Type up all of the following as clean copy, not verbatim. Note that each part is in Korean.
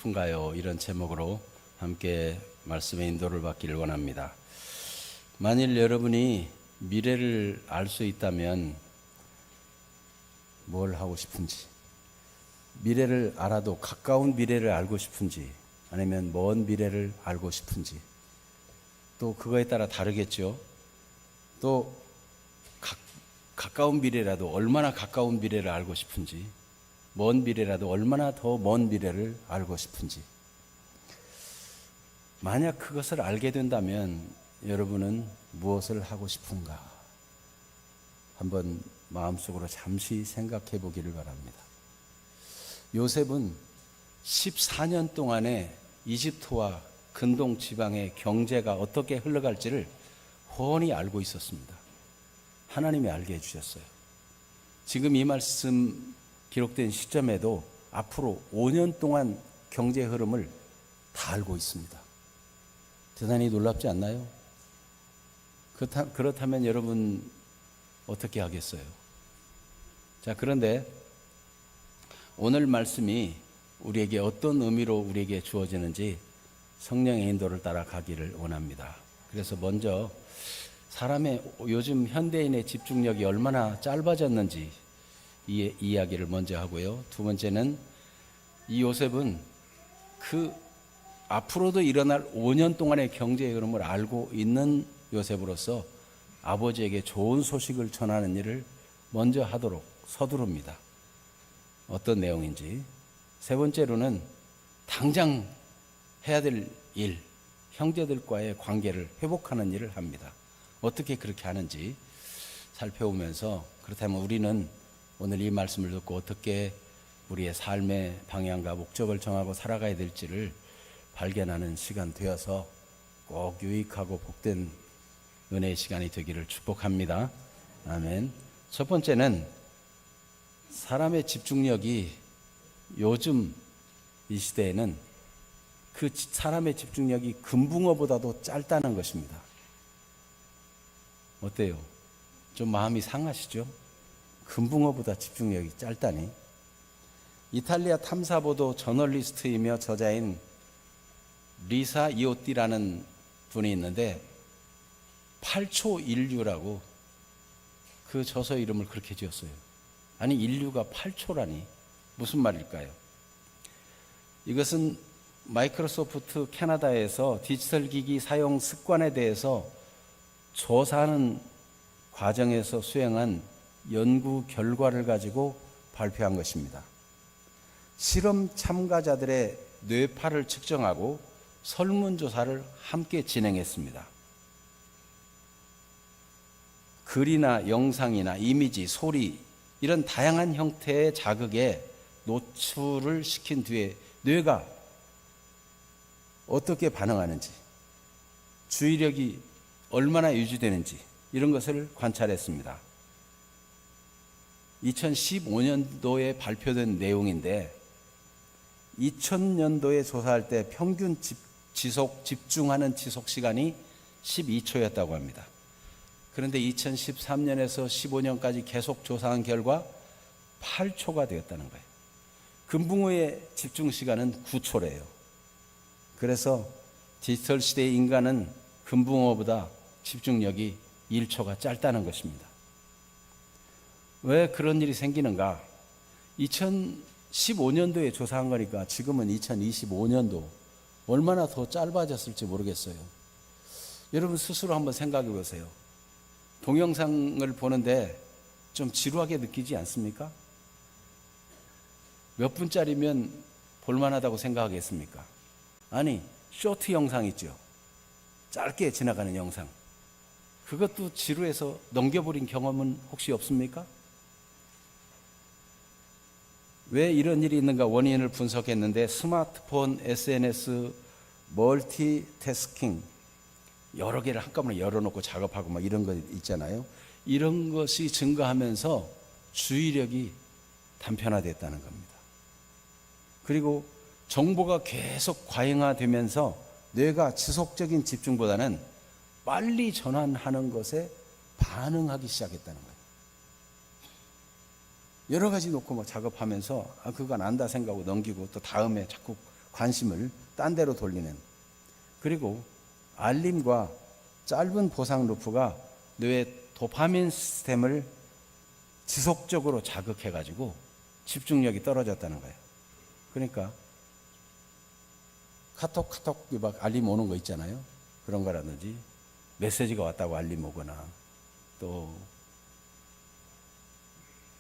싶은가요? 이런 제목으로 함께 말씀의 인도를 받기를 원합니다. 만일 여러분이 미래를 알 수 있다면 뭘 하고 싶은지, 미래를 알아도 가까운 미래를 알고 싶은지, 아니면 먼 미래를 알고 싶은지, 또 그거에 따라 다르겠죠. 또 가까운 미래라도 얼마나 가까운 미래를 알고 싶은지, 먼 미래라도 얼마나 더 먼 미래를 알고 싶은지. 만약 그것을 알게 된다면 여러분은 무엇을 하고 싶은가? 한번 마음속으로 잠시 생각해 보기를 바랍니다. 요셉은 14년 동안에 이집트와 근동 지방의 경제가 어떻게 흘러갈지를 훤히 알고 있었습니다. 하나님이 알게 해주셨어요. 지금 이 말씀 기록된 시점에도 앞으로 5년 동안 경제 흐름을 다 알고 있습니다. 대단히 놀랍지 않나요? 그렇다면 여러분 어떻게 하겠어요? 자, 그런데 오늘 말씀이 우리에게 어떤 의미로 우리에게 주어지는지 성령의 인도를 따라 가기를 원합니다. 그래서 먼저 사람의 요즘 현대인의 집중력이 얼마나 짧아졌는지 이 이야기를 먼저 하고요. 두 번째는 이 요셉은 그 앞으로도 일어날 5년 동안의 경제의 흐름을 알고 있는 요셉으로서 아버지에게 좋은 소식을 전하는 일을 먼저 하도록 서두릅니다. 어떤 내용인지. 세 번째로는 당장 해야 될 일, 형제들과의 관계를 회복하는 일을 합니다. 어떻게 그렇게 하는지 살펴보면서, 그렇다면 우리는 오늘 이 말씀을 듣고 어떻게 우리의 삶의 방향과 목적을 정하고 살아가야 될지를 발견하는 시간 되어서 꼭 유익하고 복된 은혜의 시간이 되기를 축복합니다. 아멘. 첫 번째는 사람의 집중력이 요즘 이 시대에는 그 사람의 집중력이 금붕어보다도 짧다는 것입니다. 어때요? 좀 마음이 상하시죠? 금붕어보다 집중력이 짧다니. 이탈리아 탐사보도 저널리스트이며 저자인 리사 이오띠라는 분이 있는데 8초 인류라고 그 저서 이름을 그렇게 지었어요. 아니, 인류가 8초라니 무슨 말일까요? 이것은 마이크로소프트 캐나다에서 디지털 기기 사용 습관에 대해서 조사하는 과정에서 수행한 연구 결과를 가지고 발표한 것입니다. 실험 참가자들의 뇌파를 측정하고 설문조사를 함께 진행했습니다. 글이나 영상이나 이미지, 소리 이런 다양한 형태의 자극에 노출을 시킨 뒤에 뇌가 어떻게 반응하는지, 주의력이 얼마나 유지되는지 이런 것을 관찰했습니다. 2015년도에 발표된 내용인데 2000년도에 조사할 때 평균 집중하는 지속 시간이 12초였다고 합니다. 그런데 2013년에서 15년까지 계속 조사한 결과 8초가 되었다는 거예요. 금붕어의 집중 시간은 9초래요. 그래서 디지털 시대의 인간은 금붕어보다 집중력이 1초가 짧다는 것입니다. 왜 그런 일이 생기는가? 2015년도에 조사한 거니까 지금은 2025년도 얼마나 더 짧아졌을지 모르겠어요. 여러분 스스로 한번 생각해 보세요. 동영상을 보는데 좀 지루하게 느끼지 않습니까? 몇 분짜리면 볼만하다고 생각하겠습니까? 아니, 쇼트 영상 있죠. 짧게 지나가는 영상. 그것도 지루해서 넘겨버린 경험은 혹시 없습니까? 왜 이런 일이 있는가 원인을 분석했는데 스마트폰, SNS, 멀티태스킹 여러 개를 한꺼번에 열어놓고 작업하고 막 이런 거 있잖아요. 이런 것이 증가하면서 주의력이 단편화됐다는 겁니다. 그리고 정보가 계속 과잉화되면서 뇌가 지속적인 집중보다는 빨리 전환하는 것에 반응하기 시작했다는 거예요. 여러 가지 놓고 뭐 작업하면서 그건 안다 생각하고 넘기고 또 다음에 자꾸 관심을 딴 데로 돌리는, 그리고 알림과 짧은 보상 루프가 뇌의 도파민 시스템을 지속적으로 자극해가지고 집중력이 떨어졌다는 거예요. 그러니까 카톡 막 알림 오는 거 있잖아요. 그런 거라든지 메시지가 왔다고 알림 오거나 또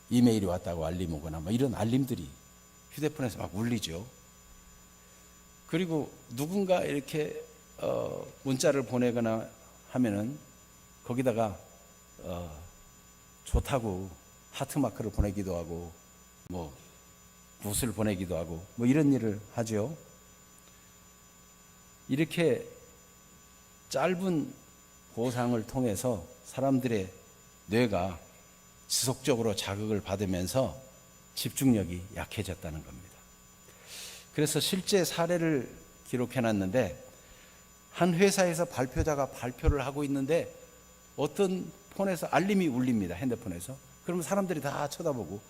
이메일이 왔다고 알림 오거나 뭐 이런 알림들이 휴대폰에서 막 울리죠. 그리고 누군가 이렇게 문자를 보내거나 하면은 거기다가 좋다고 하트마크를 보내기도 하고 뭐 굿을 보내기도 하고 뭐 이런 일을 하죠. 이렇게 짧은 보상을 통해서 사람들의 뇌가 지속적으로 자극을 받으면서 집중력이 약해졌다는 겁니다. 그래서 실제 사례를 기록해 놨는데, 한 회사에서 발표자가 발표를 하고 있는데 어떤 폰에서 알림이 울립니다. 핸드폰에서. 그러면 사람들이 다 쳐다보고,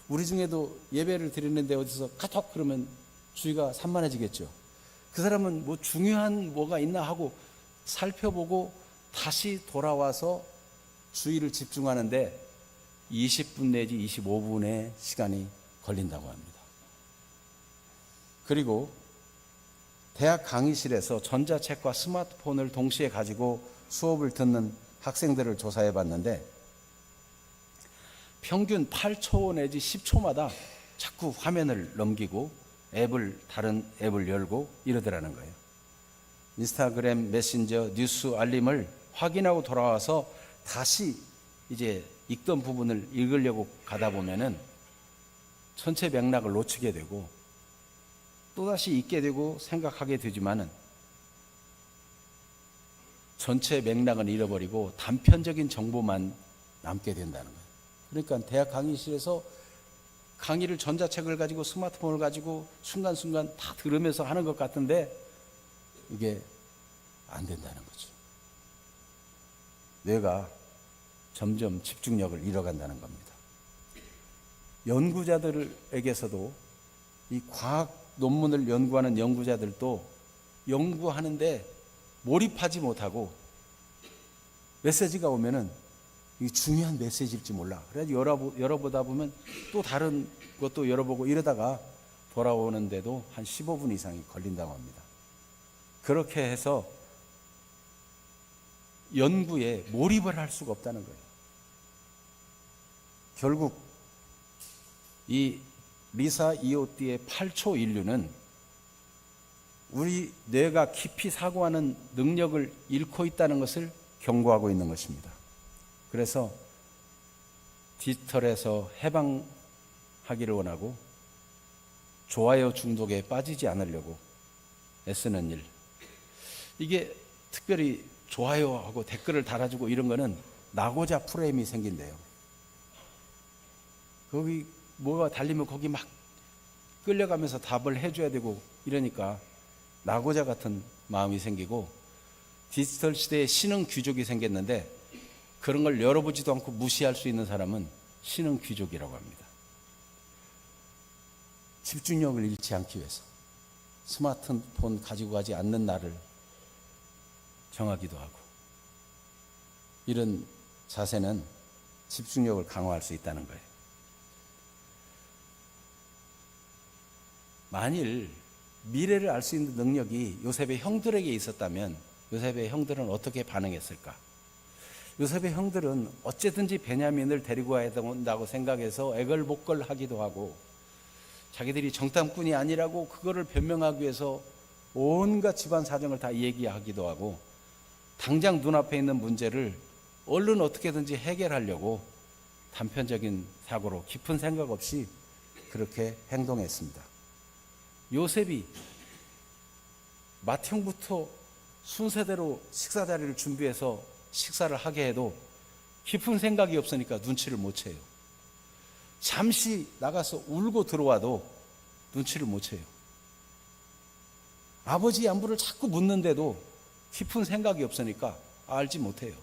우리 중에도 예배를 드리는데 어디서 카톡 그러면 주의가 산만해지겠죠. 그 사람은 뭐 중요한 뭐가 있나 하고 살펴보고 다시 돌아와서 주의를 집중하는데 20분 내지 25분의 시간이 걸린다고 합니다. 그리고 대학 강의실에서 전자책과 스마트폰을 동시에 가지고 수업을 듣는 학생들을 조사해 봤는데 평균 8초 내지 10초마다 자꾸 화면을 넘기고 다른 앱을 열고 이러더라는 거예요. 인스타그램, 메신저, 뉴스 알림을 확인하고 돌아와서 다시 이제 읽던 부분을 읽으려고 가다 보면은 전체 맥락을 놓치게 되고 또다시 읽게 되고 생각하게 되지만은 전체 맥락은 잃어버리고 단편적인 정보만 남게 된다는 거예요. 그러니까 대학 강의실에서 강의를 전자책을 가지고 스마트폰을 가지고 순간순간 다 들으면서 하는 것 같은데 이게 안 된다는 거죠. 뇌가 점점 집중력을 잃어간다는 겁니다. 연구자들에게서도 이 과학 논문을 연구하는 연구자들도 연구하는데 몰입하지 못하고 메시지가 오면은 이 중요한 메시지일지 몰라. 그래서 열어보다 보면 또 다른 것도 열어보고 이러다가 돌아오는데도 한 15분 이상이 걸린다고 합니다. 그렇게 해서 연구에 몰입을 할 수가 없다는 거예요. 결국 이 리사 이오띠의 8초 인류는 우리 뇌가 깊이 사고하는 능력을 잃고 있다는 것을 경고하고 있는 것입니다. 그래서 디지털에서 해방하기를 원하고 좋아요 중독에 빠지지 않으려고 애쓰는 일, 이게 특별히 좋아요하고 댓글을 달아주고 이런 거는 나고자 프레임이 생긴대요. 거기 뭐가 달리면 거기 막 끌려가면서 답을 해줘야 되고 이러니까 나고자 같은 마음이 생기고 디지털 시대에 신흥 귀족이 생겼는데 그런 걸 열어보지도 않고 무시할 수 있는 사람은 신흥 귀족이라고 합니다. 집중력을 잃지 않기 위해서 스마트폰 가지고 가지 않는 날을 정하기도 하고, 이런 자세는 집중력을 강화할 수 있다는 거예요. 만일 미래를 알 수 있는 능력이 요셉의 형들에게 있었다면 요셉의 형들은 어떻게 반응했을까? 요셉의 형들은 어쨌든지 베냐민을 데리고 와야 된다고 생각해서 애걸복걸하기도 하고 자기들이 정탐꾼이 아니라고 그거를 변명하기 위해서 온갖 집안 사정을 다 얘기하기도 하고 당장 눈앞에 있는 문제를 얼른 어떻게든지 해결하려고 단편적인 사고로 깊은 생각 없이 그렇게 행동했습니다. 요셉이 맏형부터 순서대로 식사 자리를 준비해서 식사를 하게 해도 깊은 생각이 없으니까 눈치를 못 채요. 잠시 나가서 울고 들어와도 눈치를 못 채요. 아버지 안부를 자꾸 묻는데도 깊은 생각이 없으니까 알지 못해요.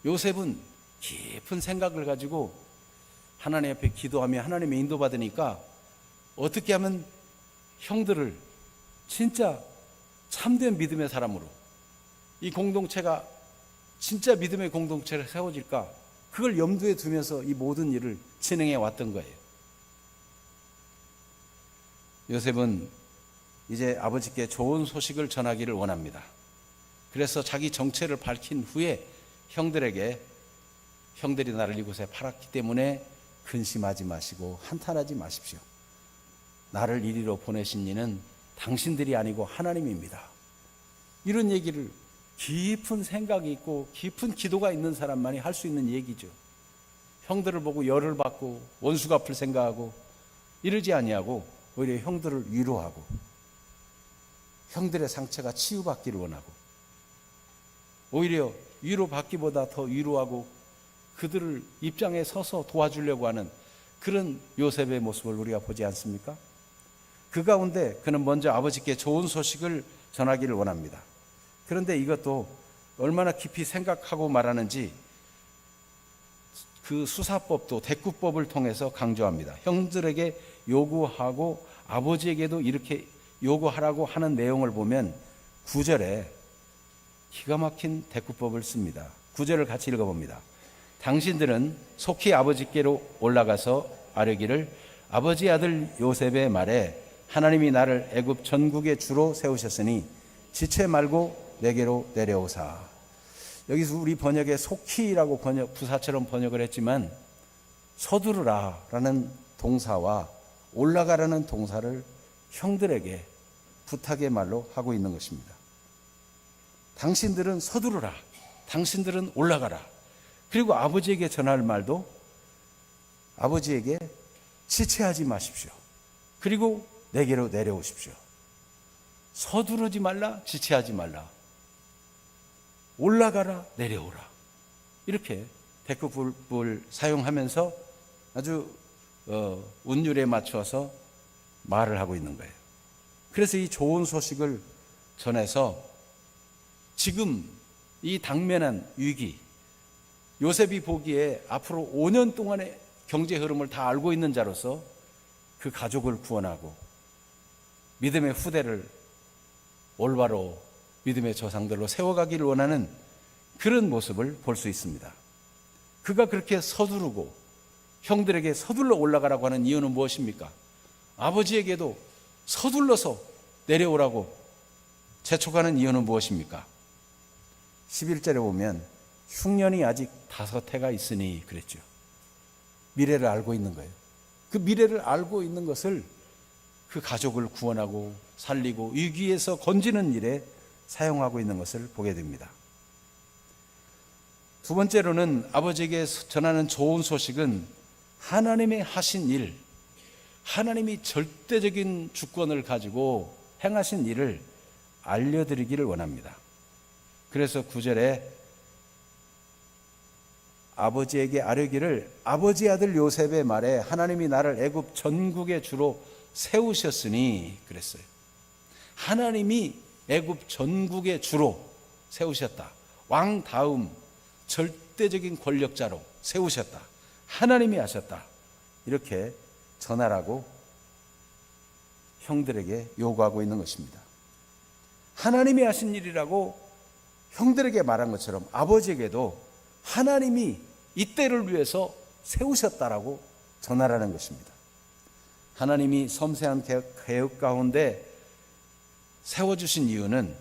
요셉은 깊은 생각을 가지고 하나님 앞에 기도하며 하나님의 인도받으니까 어떻게 하면 형들을 진짜 참된 믿음의 사람으로, 이 공동체가 진짜 믿음의 공동체를 세워질까, 그걸 염두에 두면서 이 모든 일을 진행해 왔던 거예요. 요셉은 이제 아버지께 좋은 소식을 전하기를 원합니다. 그래서 자기 정체를 밝힌 후에 형들에게, 형들이 나를 이곳에 팔았기 때문에 근심하지 마시고 한탄하지 마십시오. 나를 이리로 보내신 이는 당신들이 아니고 하나님입니다. 이런 얘기를 깊은 생각이 있고 깊은 기도가 있는 사람만이 할 수 있는 얘기죠. 형들을 보고 열을 받고 원수 갚을 생각하고 이러지 아니하고 오히려 형들을 위로하고 형들의 상처가 치유받기를 원하고 오히려 위로받기보다 더 위로하고 그들을 입장에 서서 도와주려고 하는 그런 요셉의 모습을 우리가 보지 않습니까? 그 가운데 그는 먼저 아버지께 좋은 소식을 전하기를 원합니다. 그런데 이것도 얼마나 깊이 생각하고 말하는지 그 수사법도 대꾸법을 통해서 강조합니다. 형들에게 요구하고 아버지에게도 이렇게 요구하라고 하는 내용을 보면 9절에 기가 막힌 대꾸법을 씁니다. 9절을 같이 읽어봅니다. 당신들은 속히 아버지께로 올라가서 아뢰기를 아버지 아들 요셉의 말에 하나님이 나를 애굽 전국의 주로 세우셨으니 지체 말고 내게로 내려오사. 여기서 우리 번역에 속히라고 부사처럼 번역을 했지만 서두르라라는 동사와 올라가라는 동사를 형들에게 부탁의 말로 하고 있는 것입니다. 당신들은 서두르라. 당신들은 올라가라. 그리고 아버지에게 전할 말도 아버지에게 지체하지 마십시오. 그리고 내게로 내려오십시오. 서두르지 말라, 지체하지 말라. 올라가라, 내려오라. 이렇게 대꾸법을 사용하면서 아주 운율에 맞춰서 말을 하고 있는 거예요. 그래서 이 좋은 소식을 전해서 지금 이 당면한 위기, 요셉이 보기에 앞으로 5년 동안의 경제 흐름을 다 알고 있는 자로서 그 가족을 구원하고 믿음의 후대를 올바로 믿음의 조상들로 세워가기를 원하는 그런 모습을 볼 수 있습니다. 그가 그렇게 서두르고 형들에게 서둘러 올라가라고 하는 이유는 무엇입니까? 아버지에게도 서둘러서 내려오라고 재촉하는 이유는 무엇입니까? 11절에 보면 흉년이 아직 5해가 있으니 그랬죠. 미래를 알고 있는 거예요. 그 미래를 알고 있는 것을 그 가족을 구원하고 살리고 위기에서 건지는 일에 사용하고 있는 것을 보게 됩니다. 두 번째로는 아버지에게 전하는 좋은 소식은 하나님의 하신 일, 하나님이 절대적인 주권을 가지고 행하신 일을 알려드리기를 원합니다. 그래서 9절에 아버지에게 아뢰기를 아버지 아들 요셉의 말에 하나님이 나를 애굽 전국의 주로 세우셨으니 그랬어요. 하나님이 애굽 전국의 주로 세우셨다. 왕 다음 절대적인 권력자로 세우셨다. 하나님이 하셨다. 이렇게 전하라고 형들에게 요구하고 있는 것입니다. 하나님이 하신 일이라고 형들에게 말한 것처럼 아버지에게도 하나님이 이때를 위해서 세우셨다라고 전하라는 것입니다. 하나님이 섬세한 계획 가운데 세워주신 이유는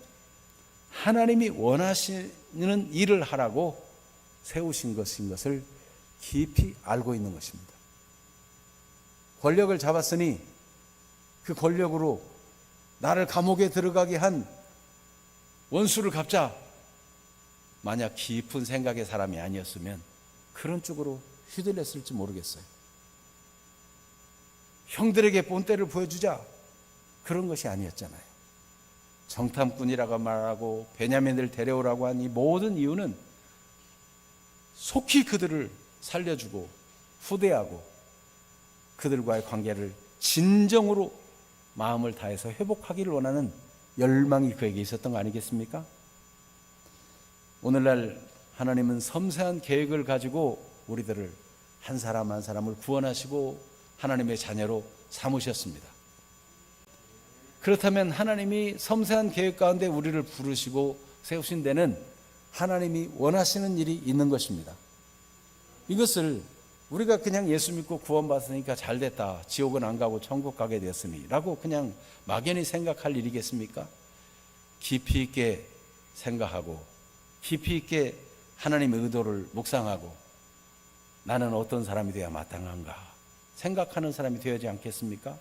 하나님이 원하시는 일을 하라고 세우신 것인 것을 깊이 알고 있는 것입니다. 권력을 잡았으니 그 권력으로 나를 감옥에 들어가게 한 원수를 갚자. 만약 깊은 생각의 사람이 아니었으면 그런 쪽으로 휘둘렸을지 모르겠어요. 형들에게 본때를 보여주자. 그런 것이 아니었잖아요. 정탐꾼이라고 말하고 베냐민을 데려오라고 한 이 모든 이유는 속히 그들을 살려주고 후대하고 그들과의 관계를 진정으로 마음을 다해서 회복하기를 원하는 열망이 그에게 있었던 거 아니겠습니까? 오늘날 하나님은 섬세한 계획을 가지고 우리들을 한 사람 한 사람을 구원하시고 하나님의 자녀로 삼으셨습니다. 그렇다면 하나님이 섬세한 계획 가운데 우리를 부르시고 세우신 데는 하나님이 원하시는 일이 있는 것입니다. 이것을 우리가 그냥 예수 믿고 구원받으니까 잘됐다, 지옥은 안 가고 천국 가게 되었으니 라고 그냥 막연히 생각할 일이겠습니까? 깊이 있게 생각하고 깊이 있게 하나님의 의도를 묵상하고 나는 어떤 사람이 되어야 마땅한가 생각하는 사람이 되어야지 않겠습니까?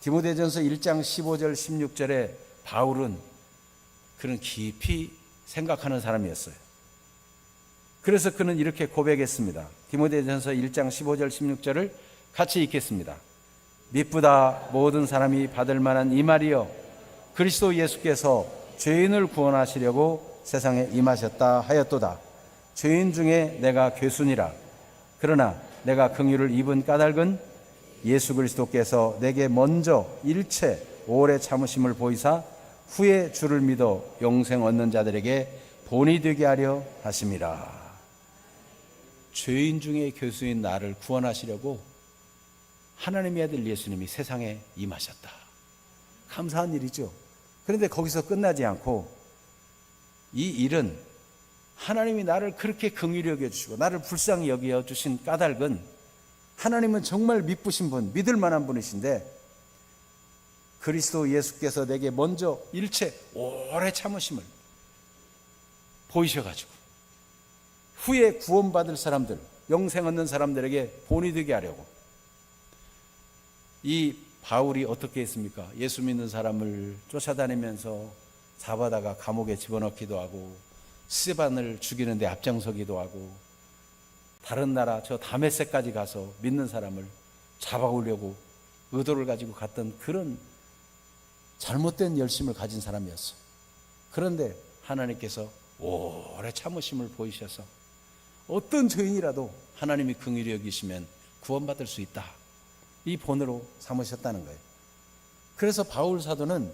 디모데전서 1장 15절 16절에 바울은 그런 깊이 생각하는 사람이었어요. 그래서 그는 이렇게 고백했습니다. 디모데전서 1장 15절 16절을 같이 읽겠습니다. 미쁘다 모든 사람이 받을 만한 이 말이여, 그리스도 예수께서 죄인을 구원하시려고 세상에 임하셨다 하였도다. 죄인 중에 내가 괴순이라. 그러나 내가 긍휼을 입은 까닭은 예수 그리스도께서 내게 먼저 일체 오래 참으심을 보이사 후에 주를 믿어 영생 얻는 자들에게 본이 되게 하려 하심이라. 죄인 중에 괴수인 나를 구원하시려고 하나님의 아들 예수님이 세상에 임하셨다. 감사한 일이죠. 그런데 거기서 끝나지 않고 이 일은 하나님이 나를 그렇게 긍휼히 여겨주시고 나를 불쌍히 여겨주신 까닭은 하나님은 정말 미쁘신 분, 믿을 만한 분이신데 그리스도 예수께서 내게 먼저 일체 오래 참으심을 보이셔가지고 후에 구원받을 사람들, 영생 얻는 사람들에게 본이 되게 하려고. 이 바울이 어떻게 했습니까? 예수 믿는 사람을 쫓아다니면서 잡아다가 감옥에 집어넣기도 하고 스데반을 죽이는데 앞장서기도 하고 다른 나라 저 다메섹까지 가서 믿는 사람을 잡아오려고 의도를 가지고 갔던 그런 잘못된 열심을 가진 사람이었어. 그런데 하나님께서 오래 참으심을 보이셔서 어떤 죄인이라도 하나님이 긍휼히 여기시면 구원받을 수 있다, 이 본으로 삼으셨다는 거예요. 그래서 바울 사도는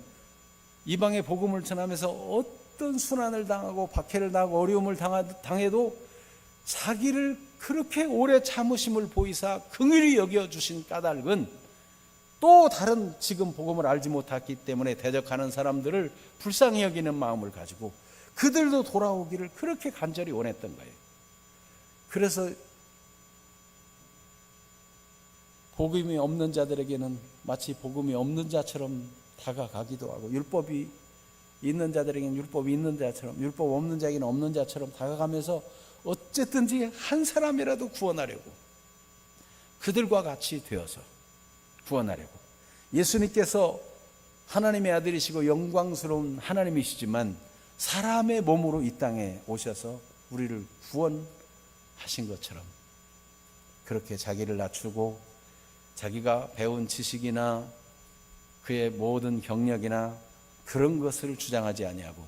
이방의 복음을 전하면서 어떤 순환을 당하고 박해를 당하고 어려움을 당해도 자기를 그렇게 오래 참으심을 보이사 긍휼히 여겨주신 까닭은 또 다른 지금 복음을 알지 못했기 때문에 대적하는 사람들을 불쌍히 여기는 마음을 가지고 그들도 돌아오기를 그렇게 간절히 원했던 거예요. 그래서 복음이 없는 자들에게는 마치 복음이 없는 자처럼 다가가기도 하고, 율법이 있는 자들에게는 율법이 있는 자처럼, 율법 없는 자에게는 없는 자처럼 다가가면서 어쨌든지 한 사람이라도 구원하려고, 그들과 같이 되어서 구원하려고. 예수님께서 하나님의 아들이시고 영광스러운 하나님이시지만 사람의 몸으로 이 땅에 오셔서 우리를 구원하신 것처럼 그렇게 자기를 낮추고 자기가 배운 지식이나 그의 모든 경력이나 그런 것을 주장하지 아니하고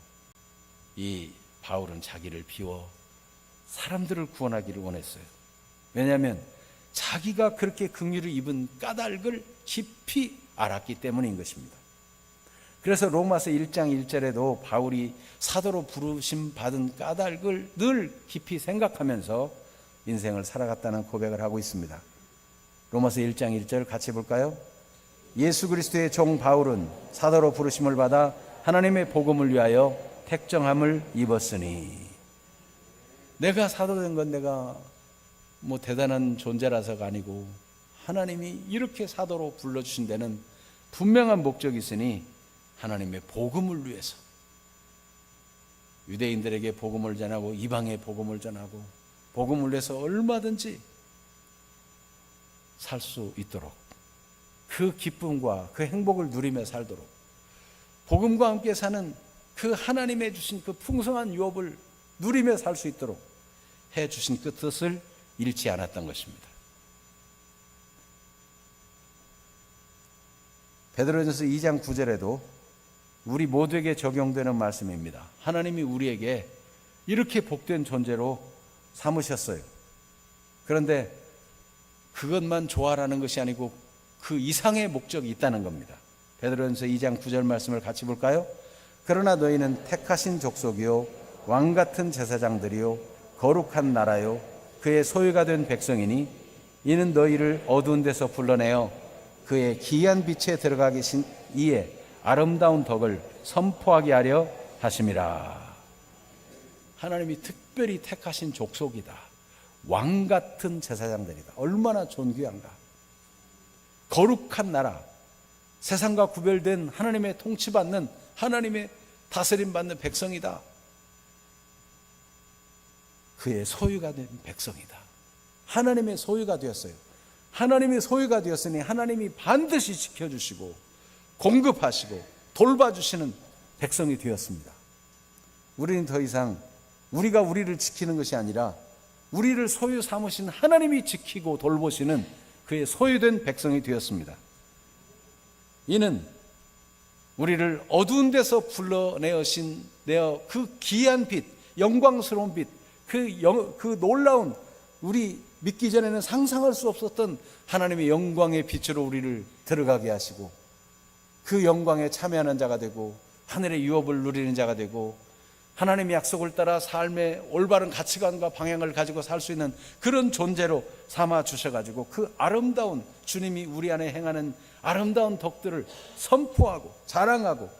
이 바울은 자기를 비워 사람들을 구원하기를 원했어요. 왜냐하면 자기가 그렇게 긍휼을 입은 까닭을 깊이 알았기 때문인 것입니다. 그래서 로마서 1장 1절에도 바울이 사도로 부르심 받은 까닭을 늘 깊이 생각하면서 인생을 살아갔다는 고백을 하고 있습니다. 로마서 1장 1절 같이 볼까요? 예수 그리스도의 종 바울은 사도로 부르심을 받아 하나님의 복음을 위하여 택정함을 입었으니. 내가 사도된 건 내가 뭐 대단한 존재라서가 아니고 하나님이 이렇게 사도로 불러주신 데는 분명한 목적이 있으니 하나님의 복음을 위해서, 유대인들에게 복음을 전하고 이방의 복음을 전하고 복음을 위해서 얼마든지 살 수 있도록, 그 기쁨과 그 행복을 누리며 살도록, 복음과 함께 사는 그 하나님의 주신 그 풍성한 유업을 누리며 살 수 있도록 해 주신 그 뜻을 잃지 않았던 것입니다. 베드로전서 2장 9절에도 우리 모두에게 적용되는 말씀입니다. 하나님이 우리에게 이렇게 복된 존재로 삼으셨어요. 그런데 그것만 좋아라는 것이 아니고 그 이상의 목적이 있다는 겁니다. 베드로전서 2장 9절 말씀을 같이 볼까요? 그러나 너희는 택하신 족속이요 왕같은 제사장들이요 거룩한 나라요 그의 소유가 된 백성이니 이는 너희를 어두운 데서 불러내어 그의 기이한 빛에 들어가 계신 이에 아름다운 덕을 선포하게 하려 하심이라. 하나님이 특별히 택하신 족속이다. 왕 같은 제사장들이다. 얼마나 존귀한가. 거룩한 나라, 세상과 구별된 하나님의 통치받는, 하나님의 다스림받는 백성이다. 그의 소유가 된 백성이다. 하나님의 소유가 되었어요. 하나님의 소유가 되었으니 하나님이 반드시 지켜주시고 공급하시고 돌봐주시는 백성이 되었습니다. 우리는 더 이상 우리가 우리를 지키는 것이 아니라 우리를 소유 삼으신 하나님이 지키고 돌보시는 그의 소유된 백성이 되었습니다. 이는 우리를 어두운 데서 불러내어신 그 귀한 빛, 영광스러운 빛, 그 놀라운, 우리 믿기 전에는 상상할 수 없었던 하나님의 영광의 빛으로 우리를 들어가게 하시고 그 영광에 참여하는 자가 되고 하늘의 유업을 누리는 자가 되고 하나님의 약속을 따라 삶의 올바른 가치관과 방향을 가지고 살 수 있는 그런 존재로 삼아 주셔가지고 그 아름다운 주님이 우리 안에 행하는 아름다운 덕들을 선포하고 자랑하고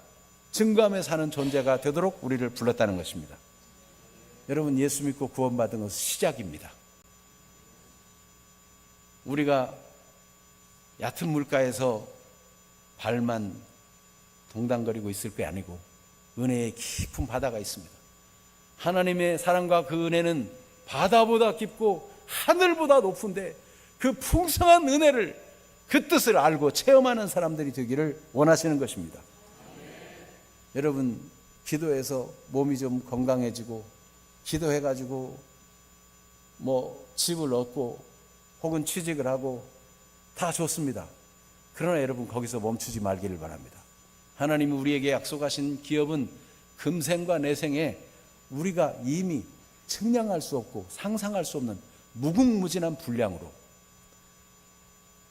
증거하며 사는 존재가 되도록 우리를 불렀다는 것입니다. 여러분, 예수 믿고 구원받은 것은 시작입니다. 우리가 얕은 물가에서 발만 동당거리고 있을 게 아니고 은혜의 깊은 바다가 있습니다. 하나님의 사랑과 그 은혜는 바다보다 깊고 하늘보다 높은데 그 풍성한 은혜를, 그 뜻을 알고 체험하는 사람들이 되기를 원하시는 것입니다. 여러분, 기도해서 몸이 좀 건강해지고 기도해가지고 집을 얻고 혹은 취직을 하고 다 좋습니다. 그러나 여러분, 거기서 멈추지 말기를 바랍니다. 하나님이 우리에게 약속하신 기업은 금생과 내생에 우리가 이미 측량할 수 없고 상상할 수 없는 무궁무진한 분량으로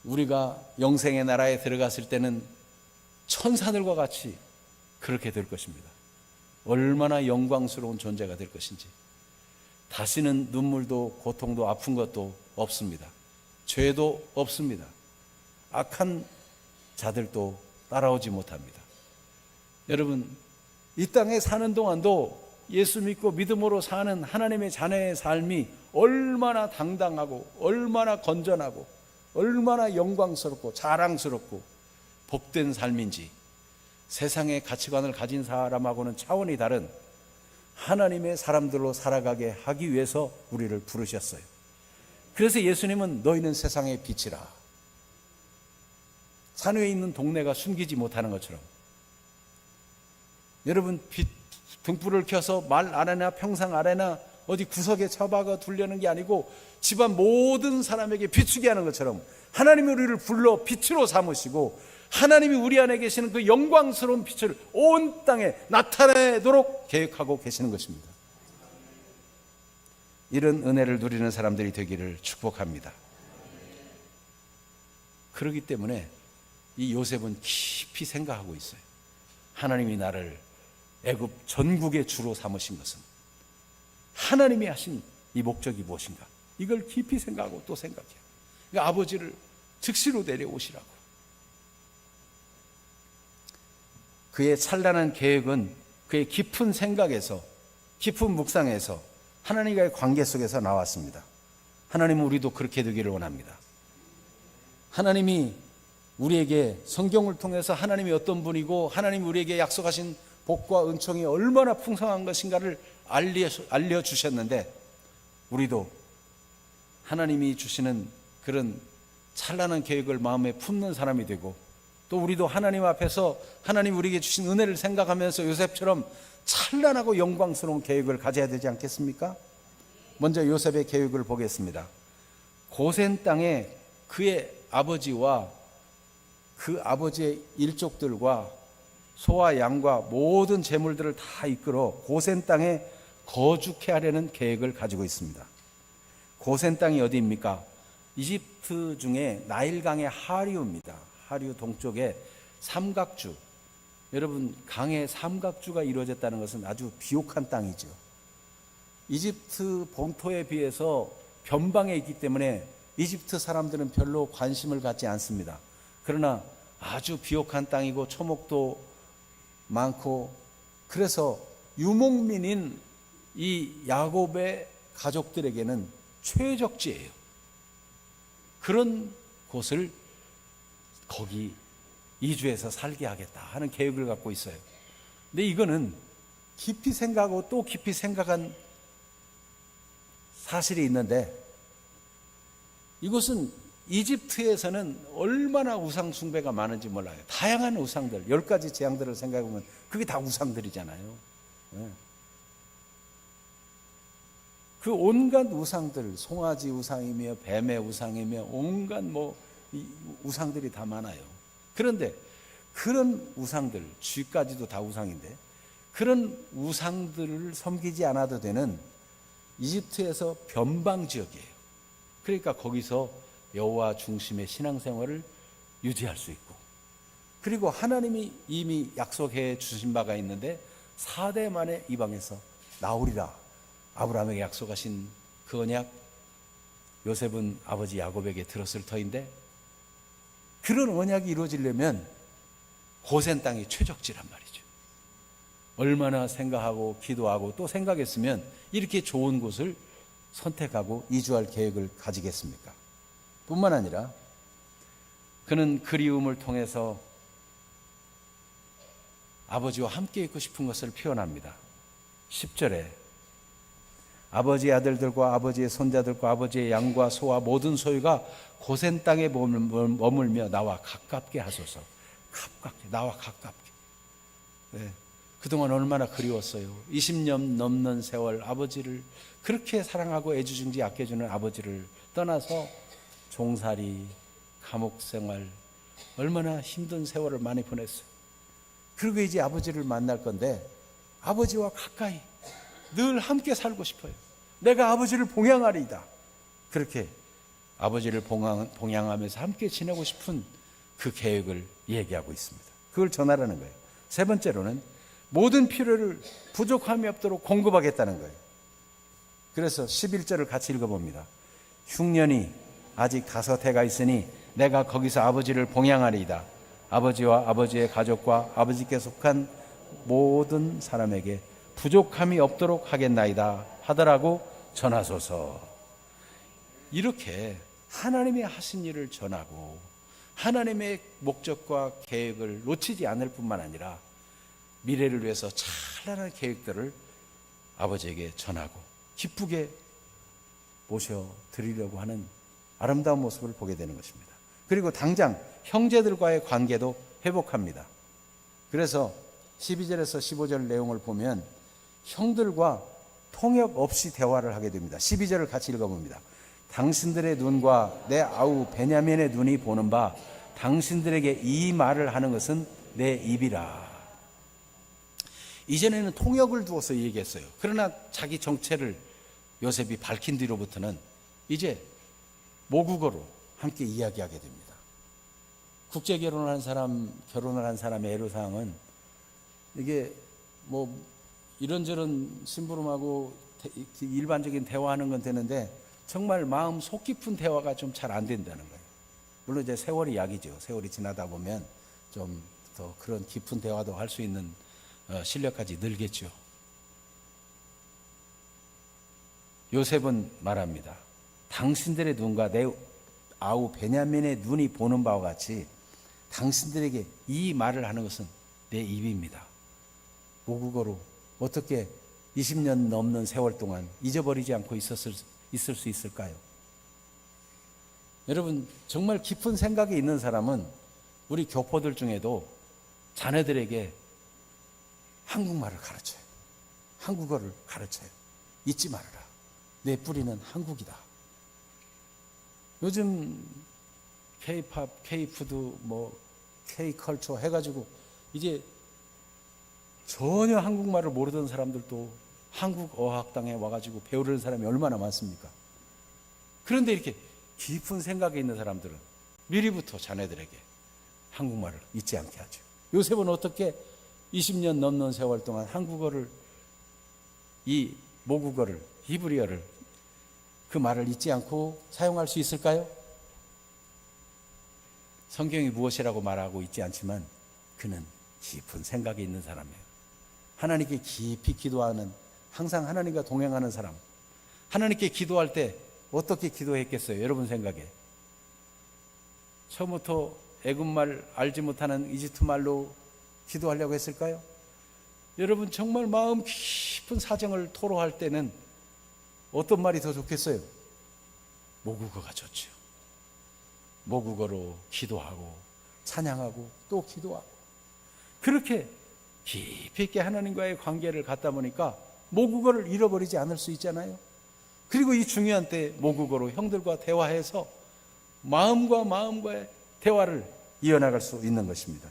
우리가 영생의 나라에 들어갔을 때는 천사들과 같이 그렇게 될 것입니다. 얼마나 영광스러운 존재가 될 것인지. 다시는 눈물도 고통도 아픈 것도 없습니다. 죄도 없습니다. 악한 자들도 따라오지 못합니다. 여러분, 이 땅에 사는 동안도 예수 믿고 믿음으로 사는 하나님의 자녀의 삶이 얼마나 당당하고 얼마나 건전하고 얼마나 영광스럽고 자랑스럽고 복된 삶인지, 세상의 가치관을 가진 사람하고는 차원이 다른 하나님의 사람들로 살아가게 하기 위해서 우리를 부르셨어요. 그래서 예수님은 너희는 세상의 빛이라. 산 위에 있는 동네가 숨기지 못하는 것처럼 여러분, 등불을 켜서 말 아래나 평상 아래나 어디 구석에 처박아 두려는 게 아니고 집안 모든 사람에게 비추게 하는 것처럼 하나님이 우리를 불러 빛으로 삼으시고 하나님이 우리 안에 계시는 그 영광스러운 빛을 온 땅에 나타내도록 계획하고 계시는 것입니다. 이런 은혜를 누리는 사람들이 되기를 축복합니다. 그렇기 때문에 이 요셉은 깊이 생각하고 있어요. 하나님이 나를 애굽 전국의 주로 삼으신 것은 하나님이 하신 이 목적이 무엇인가, 이걸 깊이 생각하고 또 생각해요. 그러니까 아버지를 즉시로 내려오시라고. 그의 찬란한 계획은 그의 깊은 생각에서, 깊은 묵상에서 하나님과의 관계 속에서 나왔습니다. 하나님은 우리도 그렇게 되기를 원합니다. 하나님이 우리에게 성경을 통해서 하나님이 어떤 분이고 하나님이 우리에게 약속하신 복과 은총이 얼마나 풍성한 것인가를 알려주셨는데, 우리도 하나님이 주시는 그런 찬란한 계획을 마음에 품는 사람이 되고, 또 우리도 하나님 앞에서 하나님 우리에게 주신 은혜를 생각하면서 요셉처럼 찬란하고 영광스러운 계획을 가져야 되지 않겠습니까? 먼저 요셉의 계획을 보겠습니다. 고센 땅에 그의 아버지와 그 아버지의 일족들과 소와 양과 모든 재물들을 다 이끌어 고센 땅에 거주케 하려는 계획을 가지고 있습니다. 고센 땅이 어디입니까? 이집트 중에 나일강의 하류입니다. 하류 동쪽에 삼각주. 여러분, 강에 삼각주가 이루어졌다는 것은 아주 비옥한 땅이죠. 이집트 본토에 비해서 변방에 있기 때문에 이집트 사람들은 별로 관심을 갖지 않습니다. 그러나 아주 비옥한 땅이고 초목도 많고, 그래서 유목민인 이 야곱의 가족들에게는 최적지예요. 그런 곳을 거기 이주해서 살게 하겠다 하는 계획을 갖고 있어요. 근데 이거는 깊이 생각하고 또 깊이 생각한 사실이 있는데, 이곳은 이집트에서는 얼마나 우상 숭배가 많은지 몰라요. 다양한 우상들, 10가지 재앙들을 생각해보면 그게 다 우상들이잖아요. 네. 그 온갖 우상들, 송아지 우상이며 뱀의 우상이며 온갖 우상들이 다 많아요. 그런데 그런 우상들, 쥐까지도 다 우상인데, 그런 우상들을 섬기지 않아도 되는 이집트에서 변방 지역이에요. 그러니까 거기서 여호와 중심의 신앙생활을 유지할 수 있고, 그리고 하나님이 이미 약속해 주신 바가 있는데 4대 만에 이방에서 나오리라 아브라함에게 약속하신 그 언약, 요셉은 아버지 야곱에게 들었을 터인데, 그런 언약이 이루어지려면 고센 땅이 최적지란 말이죠. 얼마나 생각하고 기도하고 또 생각했으면 이렇게 좋은 곳을 선택하고 이주할 계획을 가지겠습니까? 뿐만 아니라 그는 그리움을 통해서 아버지와 함께 있고 싶은 것을 표현합니다. 10절에 아버지의 아들들과 아버지의 손자들과 아버지의 양과 소와 모든 소유가 고센 땅에 머물며 나와 가깝게 하소서. 가깝게, 나와 가깝게. 네. 그동안 얼마나 그리웠어요. 20년 넘는 세월 아버지를 그렇게 사랑하고 애지중지 아껴주는 아버지를 떠나서 종살이, 감옥생활, 얼마나 힘든 세월을 많이 보냈어요. 그리고 이제 아버지를 만날 건데 아버지와 가까이 늘 함께 살고 싶어요. 내가 아버지를 봉양하리이다. 그렇게 아버지를 봉양하면서 함께 지내고 싶은 그 계획을 얘기하고 있습니다. 그걸 전하라는 거예요. 세 번째로는 모든 필요를 부족함이 없도록 공급하겠다는 거예요. 그래서 11절을 같이 읽어봅니다. 흉년이 아직 5해가 있으니 내가 거기서 아버지를 봉양하리이다. 아버지와 아버지의 가족과 아버지께 속한 모든 사람에게 부족함이 없도록 하겠나이다 하더라고 전하소서. 이렇게 하나님의 하신 일을 전하고 하나님의 목적과 계획을 놓치지 않을 뿐만 아니라 미래를 위해서 찬란한 계획들을 아버지에게 전하고 기쁘게 모셔드리려고 하는 아름다운 모습을 보게 되는 것입니다. 그리고 당장 형제들과의 관계도 회복합니다. 그래서 12절에서 15절 내용을 보면 형들과 통역 없이 대화를 하게 됩니다. 12절을 같이 읽어봅니다. 당신들의 눈과 내 아우 베냐민의 눈이 보는 바 당신들에게 이 말을 하는 것은 내 입이라. 이전에는 통역을 두어서 얘기했어요. 그러나 자기 정체를 요셉이 밝힌 뒤로부터는 이제 모국어로 함께 이야기하게 됩니다. 국제 결혼을 한 사람의 애로사항은 이게 이런저런 심부름하고 일반적인 대화하는 건 되는데 정말 마음 속 깊은 대화가 좀 잘 안 된다는 거예요. 물론 이제 세월이 약이죠. 세월이 지나다 보면 좀 더 그런 깊은 대화도 할 수 있는 실력까지 늘겠죠. 요셉은 말합니다. 당신들의 눈과 내 아우 베냐민의 눈이 보는 바와 같이 당신들에게 이 말을 하는 것은 내 입입니다. 모국어로 어떻게 20년 넘는 세월 동안 잊어버리지 않고 있을 수 있을까요? 여러분, 정말 깊은 생각이 있는 사람은 우리 교포들 중에도 자녀들에게 한국말을 가르쳐요. 한국어를 가르쳐요. 잊지 말아라. 내 뿌리는 한국이다. 요즘 K-팝, K-푸드, K-컬처 해가지고 이제 전혀 한국말을 모르던 사람들도 한국 어학당에 와가지고 배우려는 사람이 얼마나 많습니까? 그런데 이렇게 깊은 생각이 있는 사람들은 미리부터 자녀들에게 한국말을 잊지 않게 하죠. 요셉은 어떻게 20년 넘는 세월 동안 한국어를, 이 모국어를, 히브리어를, 그 말을 잊지 않고 사용할 수 있을까요? 성경이 무엇이라고 말하고 있지 않지만 그는 깊은 생각이 있는 사람이에요. 하나님께 깊이 기도하는, 항상 하나님과 동행하는 사람. 하나님께 기도할 때 어떻게 기도했겠어요? 여러분 생각에. 처음부터 애굽말 알지 못하는 이집트 말로 기도하려고 했을까요? 여러분 정말 마음 깊은 사정을 토로할 때는 어떤 말이 더 좋겠어요? 모국어가 좋죠. 모국어로 기도하고 찬양하고 또 기도하고, 그렇게 깊이 있게 하나님과의 관계를 갖다 보니까 모국어를 잃어버리지 않을 수 있잖아요. 그리고 이 중요한 때 모국어로 형들과 대화해서 마음과 마음과의 대화를 이어나갈 수 있는 것입니다.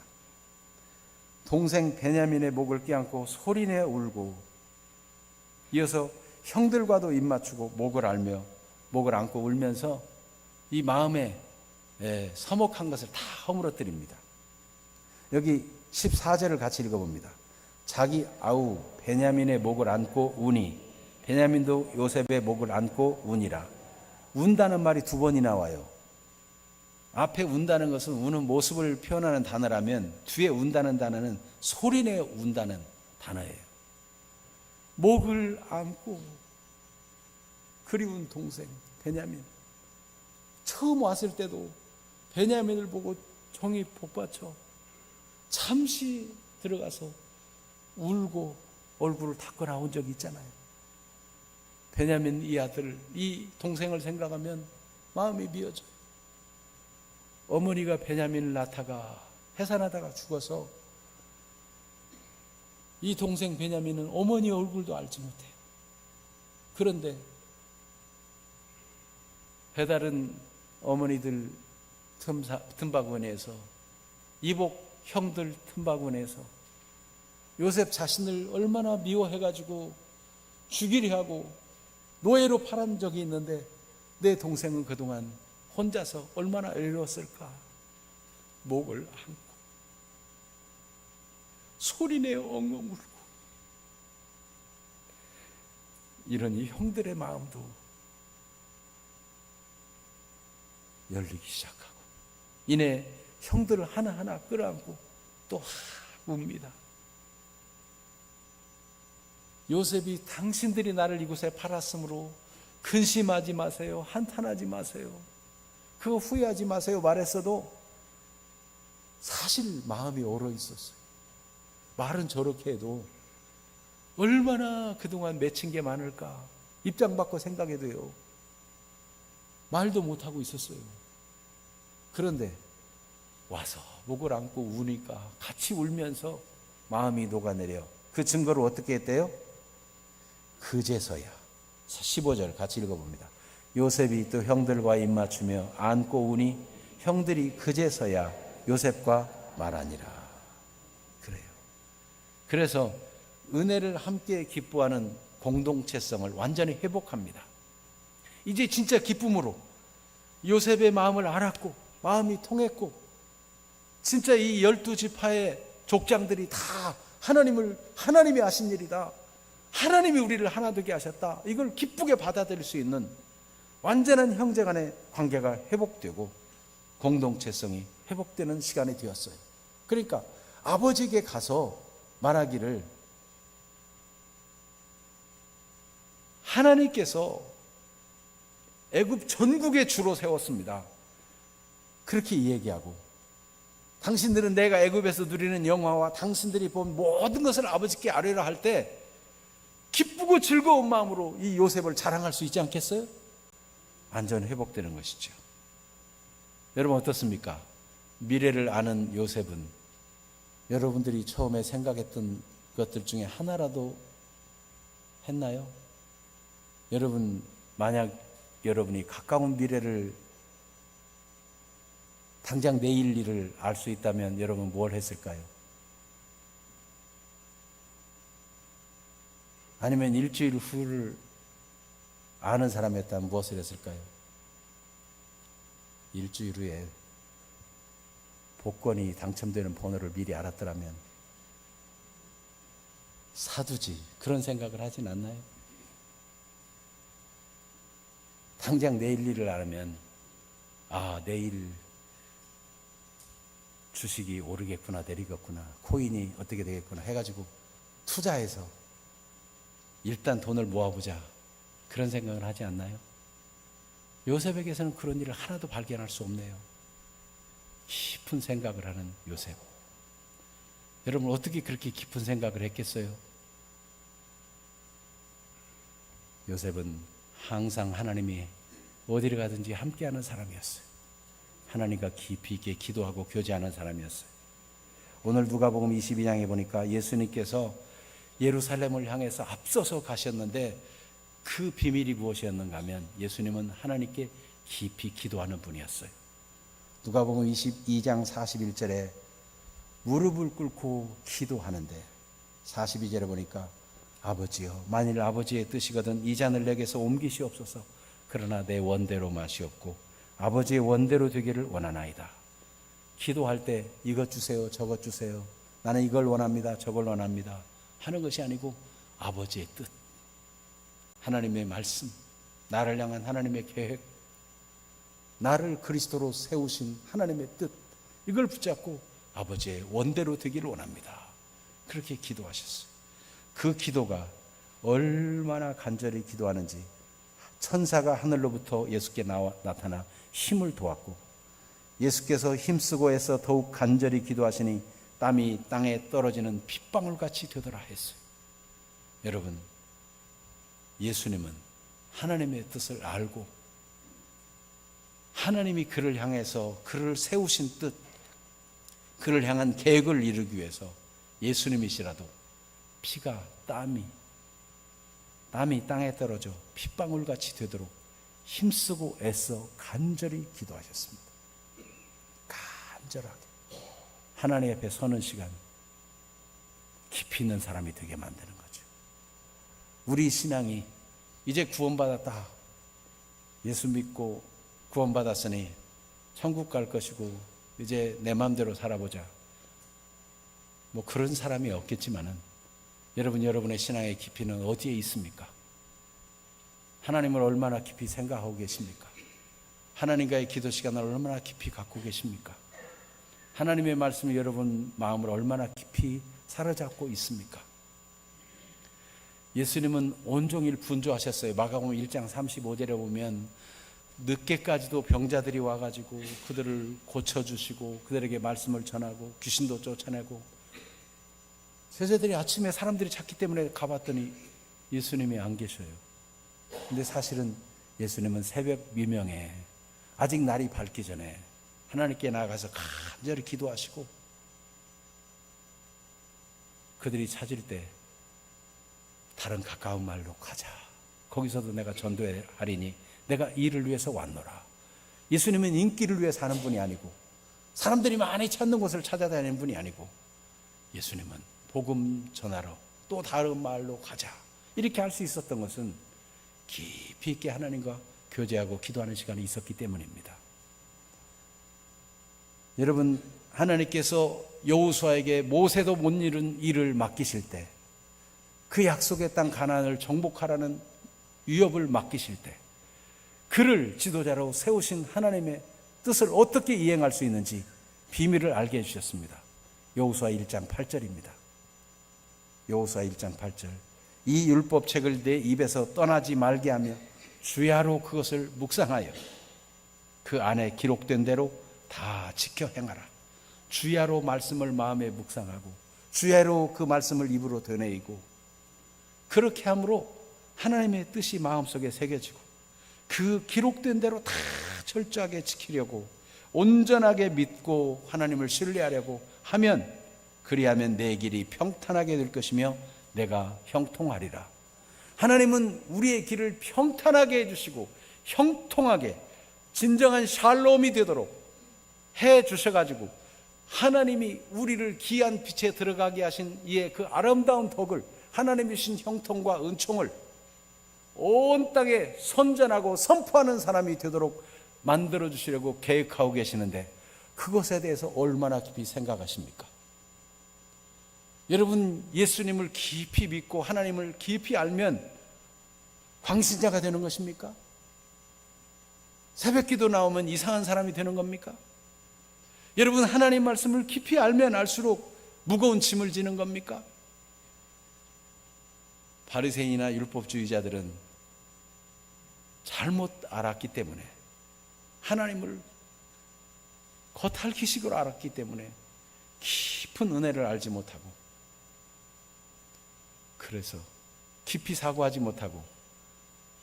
동생 베냐민의 목을 껴안고 소리내어 울고, 이어서 형들과도 입 맞추고 목을 알며 목을 안고 울면서 이 마음에 서먹한 것을 다 허물어뜨립니다. 여기 14절을 같이 읽어봅니다. 자기 아우 베냐민의 목을 안고 우니 베냐민도 요셉의 목을 안고 우니라. 운다는 말이 두 번이 나와요. 앞에 운다는 것은 우는 모습을 표현하는 단어라면 뒤에 운다는 단어는 소리내어 운다는 단어예요. 목을 안고 그리운 동생 베냐민, 처음 왔을 때도 베냐민을 보고 종이 복받쳐 잠시 들어가서 울고 얼굴을 닦고 나온 적이 있잖아요. 베냐민 이 아들, 이 동생을 생각하면 마음이 미어져요. 어머니가 베냐민을 낳다가 해산하다가 죽어서 이 동생 베냐민은 어머니 얼굴도 알지 못해요. 그런데 배다른 어머니들 틈바구니에서, 이복 형들 틈바구니에서 요셉 자신을 얼마나 미워해가지고 죽이려 하고 노예로 팔은 적이 있는데 내 동생은 그동안 혼자서 얼마나 외로웠을까. 목을 안고 소리내어 엉엉 울고, 이런 이 형들의 마음도 열리기 시작하고, 이내 형들을 하나하나 끌어안고 또 웁니다. 요셉이 당신들이 나를 이곳에 팔았으므로 근심하지 마세요, 한탄하지 마세요, 그거 후회하지 마세요 말했어도 사실 마음이 얼어 있었어요. 말은 저렇게 해도 얼마나 그동안 맺힌 게 많을까 입장 바꿔 생각해도요, 말도 못하고 있었어요. 그런데 와서 목을 안고 우니까 같이 울면서 마음이 녹아내려 그 증거를 어떻게 했대요? 그제서야. 15절 같이 읽어봅니다. 요셉이 또 형들과 입맞추며 안고 우니 형들이 그제서야 요셉과 말하니라. 그래요. 그래서 은혜를 함께 기뻐하는 공동체성을 완전히 회복합니다. 이제 진짜 기쁨으로 요셉의 마음을 알았고 마음이 통했고, 진짜 이 12지파의 족장들이 다 하나님이 하신 일이다, 하나님이 우리를 하나 되게 하셨다, 이걸 기쁘게 받아들일 수 있는 완전한 형제 간의 관계가 회복되고 공동체성이 회복되는 시간이 되었어요. 그러니까 아버지에게 가서 말하기를, 하나님께서 애굽 전국에 주로 세웠습니다. 그렇게 얘기하고, 당신들은 내가 애굽에서 누리는 영화와 당신들이 본 모든 것을 아버지께 아뢰라 할 때 기쁘고 즐거운 마음으로 이 요셉을 자랑할 수 있지 않겠어요? 완전 회복되는 것이죠. 여러분 어떻습니까? 미래를 아는 요셉은 여러분들이 처음에 생각했던 것들 중에 하나라도 했나요? 여러분, 만약 여러분이 가까운 미래를, 당장 내일 일을 알 수 있다면 여러분 뭘 했을까요? 아니면 일주일 후를 아는 사람이었다면 무엇을 했을까요? 일주일 후에 복권이 당첨되는 번호를 미리 알았더라면 사두지, 그런 생각을 하진 않나요? 당장 내일 일을 알면, 아, 내일 주식이 오르겠구나 내리겠구나 코인이 어떻게 되겠구나 해가지고 투자해서 일단 돈을 모아보자 그런 생각을 하지 않나요? 요셉에게서는 그런 일을 하나도 발견할 수 없네요. 깊은 생각을 하는 요셉. 여러분 어떻게 그렇게 깊은 생각을 했겠어요? 요셉은 항상 하나님이 어디를 가든지 함께하는 사람이었어요. 하나님과 깊이 있게 기도하고 교제하는 사람이었어요. 오늘 누가복음 22장에 보니까 예수님께서 예루살렘을 향해서 앞서서 가셨는데 그 비밀이 무엇이었는가 하면 예수님은 하나님께 깊이 기도하는 분이었어요. 누가복음 22장 41절에 무릎을 꿇고 기도하는데 42절에 보니까 아버지여 만일 아버지의 뜻이거든 이 잔을 내게서 옮기시옵소서 그러나 내 원대로 마시옵고 아버지의 원대로 되기를 원하나이다. 기도할 때 이것 주세요 저것 주세요 나는 이걸 원합니다 저걸 원합니다 하는 것이 아니고 아버지의 뜻, 하나님의 말씀, 나를 향한 하나님의 계획, 나를 그리스도로 세우신 하나님의 뜻, 이걸 붙잡고 아버지의 원대로 되기를 원합니다. 그렇게 기도하셨어요. 그 기도가 얼마나 간절히 기도하는지 천사가 하늘로부터 예수께 나타나 힘을 도왔고 예수께서 힘쓰고 해서 더욱 간절히 기도하시니 땀이 땅에 떨어지는 핏방울같이 되더라 했어요. 여러분 예수님은 하나님의 뜻을 알고 하나님이 그를 향해서 그를 세우신 뜻, 그를 향한 계획을 이루기 위해서 예수님이시라도 피가 땀이 땅에 떨어져 핏방울같이 되도록 힘쓰고 애써 간절히 기도하셨습니다. 간절하게 하나님 앞에 서는 시간 깊이 있는 사람이 되게 만드는 거죠. 우리 신앙이 이제 구원받았다, 예수 믿고 구원받았으니 천국 갈 것이고 이제 내 마음대로 살아보자, 뭐 그런 사람이 없겠지만은 여러분의 신앙의 깊이는 어디에 있습니까? 하나님을 얼마나 깊이 생각하고 계십니까? 하나님과의 기도 시간을 얼마나 깊이 갖고 계십니까? 하나님의 말씀이 여러분 마음을 얼마나 깊이 사로잡고 있습니까? 예수님은 온종일 분주하셨어요. 마가복음 1장 35절에 보면 늦게까지도 병자들이 와가지고 그들을 고쳐주시고 그들에게 말씀을 전하고 귀신도 쫓아내고, 세자들이 아침에 사람들이 찾기 때문에 가봤더니 예수님이 안 계셔요. 근데 사실은 예수님은 새벽 미명에 아직 날이 밝기 전에 하나님께 나아가서 간절히 기도하시고 그들이 찾을 때 다른 가까운 말로 가자, 거기서도 내가 전도하리니 내가 이를 위해서 왔노라. 예수님은 인기를 위해 사는 분이 아니고 사람들이 많이 찾는 곳을 찾아다니는 분이 아니고 예수님은 복음 전하러 또 다른 말로 가자, 이렇게 할 수 있었던 것은 깊이 있게 하나님과 교제하고 기도하는 시간이 있었기 때문입니다. 여러분, 하나님께서 여호수아에게 모세도 못 이룬 일을 맡기실 때, 그 약속의 땅 가나안을 정복하라는 위협을 맡기실 때 그를 지도자로 세우신 하나님의 뜻을 어떻게 이행할 수 있는지 비밀을 알게 해주셨습니다. 여호수아 1장 8절입니다. 여호수아 1장 8절. 이 율법책을 내 입에서 떠나지 말게 하며 주야로 그것을 묵상하여 그 안에 기록된 대로 다 지켜 행하라. 주야로 말씀을 마음에 묵상하고 주야로 그 말씀을 입으로 되뇌이고, 그렇게 함으로 하나님의 뜻이 마음속에 새겨지고 그 기록된 대로 다 철저하게 지키려고 온전하게 믿고 하나님을 신뢰하려고 하면, 그리하면 내 길이 평탄하게 될 것이며 내가 형통하리라. 하나님은 우리의 길을 평탄하게 해주시고 형통하게 진정한 샬롬이 되도록 해주셔가지고 하나님이 우리를 귀한 빛에 들어가게 하신 이의 그 아름다운 덕을, 하나님이 주신 형통과 은총을 온 땅에 선전하고 선포하는 사람이 되도록 만들어주시려고 계획하고 계시는데, 그것에 대해서 얼마나 깊이 생각하십니까? 여러분, 예수님을 깊이 믿고 하나님을 깊이 알면 광신자가 되는 것입니까? 새벽기도 나오면 이상한 사람이 되는 겁니까? 여러분, 하나님 말씀을 깊이 알면 알수록 무거운 짐을 지는 겁니까? 바리새인이나 율법주의자들은 잘못 알았기 때문에, 하나님을 겉핥기식으로 알았기 때문에 깊은 은혜를 알지 못하고, 그래서 깊이 사고하지 못하고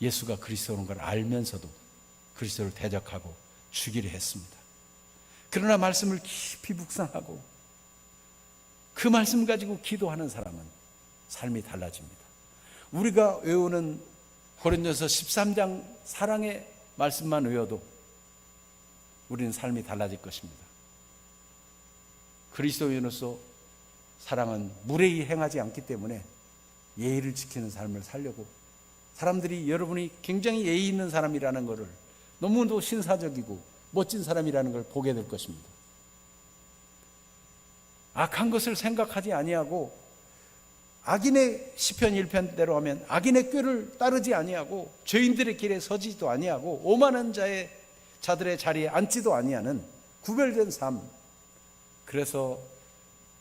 예수가 그리스도인 걸 알면서도 그리스도를 대적하고 죽이려 했습니다. 그러나 말씀을 깊이 묵상하고 그 말씀 가지고 기도하는 사람은 삶이 달라집니다. 우리가 외우는 고린도서 13장 사랑의 말씀만 외워도 우리는 삶이 달라질 것입니다. 그리스도인으로서 사랑은 무례히 행하지 않기 때문에 예의를 지키는 삶을 살려고, 사람들이 여러분이 굉장히 예의 있는 사람이라는 것을, 너무도 신사적이고 멋진 사람이라는 걸 보게 될 것입니다. 악한 것을 생각하지 아니하고, 악인의 시편 1편대로 하면 악인의 꾀를 따르지 아니하고, 죄인들의 길에 서지도 아니하고, 오만한 자들의 자리에 앉지도 아니하는 구별된 삶. 그래서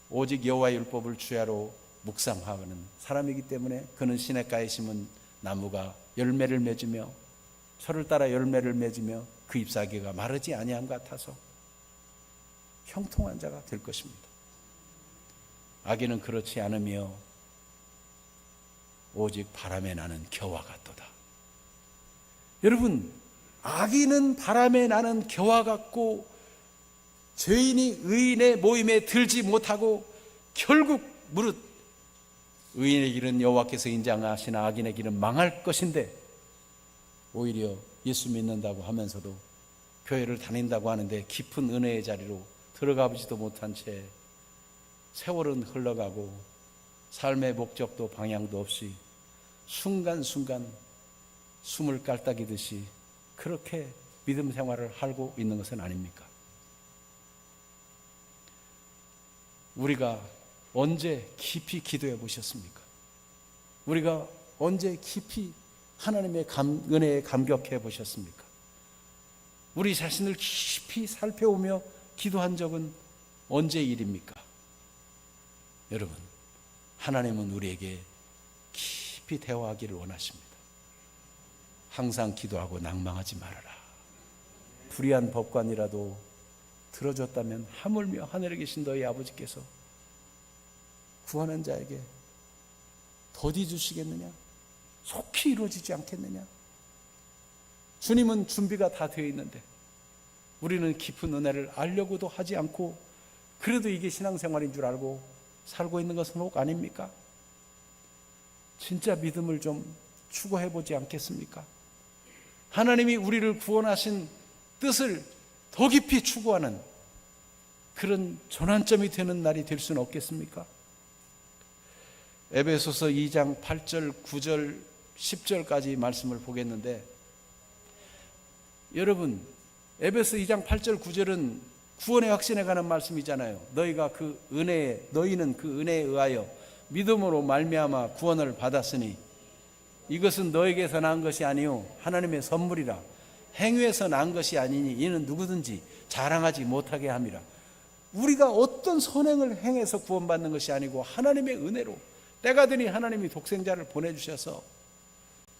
오직 여호와의 율법을 주야로 묵상하는 사람이기 때문에 그는 시냇가에 심은 나무가 열매를 맺으며 철을 따라 열매를 맺으며 그 잎사귀가 마르지 아니함 같아서 형통한 자가 될 것입니다. 악인은 그렇지 않으며 오직 바람에 나는 겨와 같도다. 여러분, 악인은 바람에 나는 겨와 같고 죄인이 의인의 모임에 들지 못하고 결국 무릇 의인의 길은 여호와께서 인정하시나 악인의 길은 망할 것인데, 오히려 예수 믿는다고 하면서도 교회를 다닌다고 하는데 깊은 은혜의 자리로 들어가보지도 못한 채 세월은 흘러가고 삶의 목적도 방향도 없이 순간순간 숨을 깔딱이듯이 그렇게 믿음 생활을 하고 있는 것은 아닙니까? 우리가 언제 깊이 기도해 보셨습니까? 우리가 언제 깊이 하나님의 은혜에 감격해 보셨습니까? 우리 자신을 깊이 살펴오며 기도한 적은 언제 일입니까? 여러분, 하나님은 우리에게 깊이 대화하기를 원하십니다. 항상 기도하고 낭망하지 말아라. 불의한 법관이라도 들어줬다면 하물며 하늘에 계신 너희 아버지께서 구하는 자에게 더디 주시겠느냐? 속히 이루어지지 않겠느냐? 주님은 준비가 다 되어 있는데 우리는 깊은 은혜를 알려고도 하지 않고, 그래도 이게 신앙생활인 줄 알고 살고 있는 것은 혹 아닙니까? 진짜 믿음을 좀 추구해 보지 않겠습니까? 하나님이 우리를 구원하신 뜻을 더 깊이 추구하는 그런 전환점이 되는 날이 될 수는 없겠습니까? 에베소서 2장 8절, 9절, 10절까지 말씀을 보겠는데, 여러분, 에베소 2장 8절, 9절은 구원의 확신에 관한 말씀이잖아요. 너희는 그 은혜에 의하여 믿음으로 말미암아 구원을 받았으니 이것은 너에게서 난 것이 아니요 하나님의 선물이라. 행위에서 난 것이 아니니 이는 누구든지 자랑하지 못하게 함이라. 우리가 어떤 선행을 행해서 구원받는 것이 아니고 하나님의 은혜로, 때가 되니 하나님이 독생자를 보내주셔서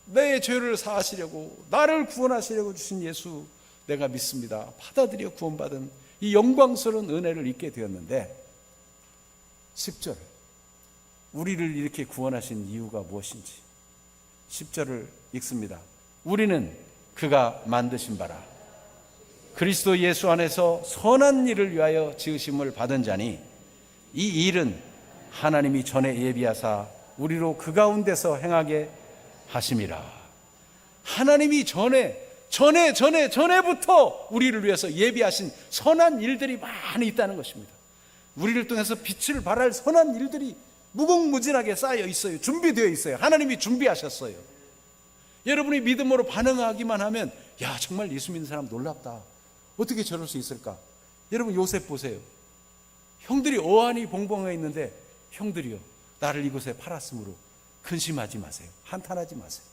내 죄를 사하시려고, 나를 구원하시려고 주신 예수 내가 믿습니다, 받아들여 구원받은 이 영광스러운 은혜를 잊게 되었는데, 10절, 우리를 이렇게 구원하신 이유가 무엇인지 10절을 읽습니다. 우리는 그가 만드신 바라 그리스도 예수 안에서 선한 일을 위하여 지으심을 받은 자니 이 일은 하나님이 전에 예비하사 우리로 그 가운데서 행하게 하심이라. 하나님이 전에부터 우리를 위해서 예비하신 선한 일들이 많이 있다는 것입니다. 우리를 통해서 빛을 발할 선한 일들이 무궁무진하게 쌓여 있어요. 준비되어 있어요. 하나님이 준비하셨어요. 여러분이 믿음으로 반응하기만 하면, 야, 정말 예수 믿는 사람 놀랍다, 어떻게 저럴 수 있을까? 여러분, 요셉 보세요. 형들이 어안이 봉봉해 있는데 형들이요, 나를 이곳에 팔았으므로 근심하지 마세요, 한탄하지 마세요.